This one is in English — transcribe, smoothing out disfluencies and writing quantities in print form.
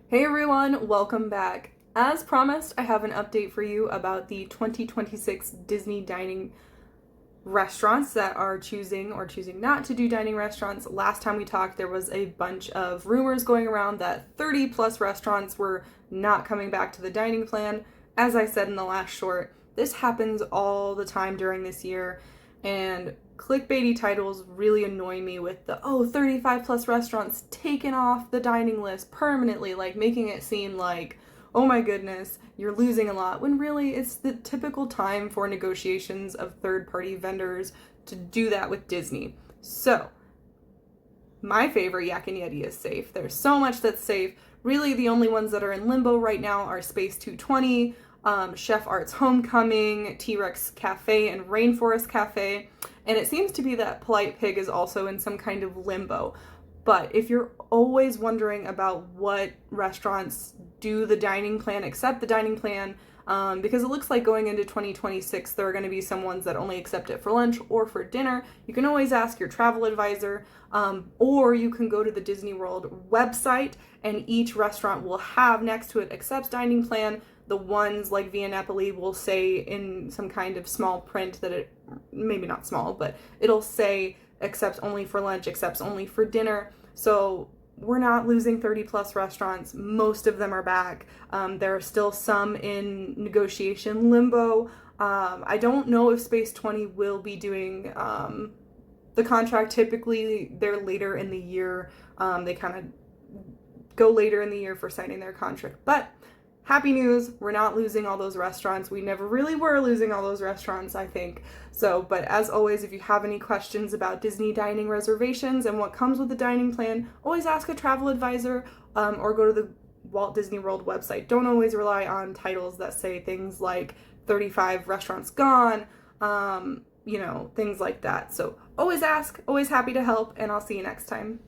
Hey everyone, welcome back. As promised, I have an update for you about the 2026 Disney dining restaurants that are choosing or choosing not to do dining restaurants. Last time we talked, there was a bunch of rumors going around that 30 plus restaurants were not coming back to the dining plan. As I said in the last short, this happens all the time during this year, and clickbaity titles really annoy me with the 35 plus restaurants taken off the dining list permanently, like making it seem like, oh my goodness, you're losing a lot, when really it's the typical time for negotiations of third party vendors to do that with Disney. So, my favorite Yak and Yeti is safe. There's so much that's safe. Really, the only ones that are in limbo right now are Space 220, Chef Art's Homecoming, T-Rex Cafe, and Rainforest Cafe. And it seems to be that Polite Pig is also in some kind of limbo. But if you're always wondering about what restaurants do the dining plan, accept the dining plan, because it looks like going into 2026, there are going to be some ones that only accept it for lunch or for dinner. You can always ask your travel advisor, or you can go to the Disney World website, and each restaurant will have next to it accepts dining plan. The ones like Via Napoli will say in some kind of small print that it, maybe not small, but it'll say accepts only for lunch, accepts only for dinner. So we're not losing 30 plus restaurants. Most of them are back. There are still some in negotiation limbo. I don't know if Space 20 will be doing the contract. Typically, they're later in the year. They kind of go later in the year for signing their contract. But happy news, we're not losing all those restaurants. We never really were losing all those restaurants, I think. So, but as always, if you have any questions about Disney dining reservations and what comes with the dining plan, always ask a travel advisor, or go to the Walt Disney World website. Don't always rely on titles that say things like 35 restaurants gone, things like that. So always ask, always happy to help, and I'll see you next time.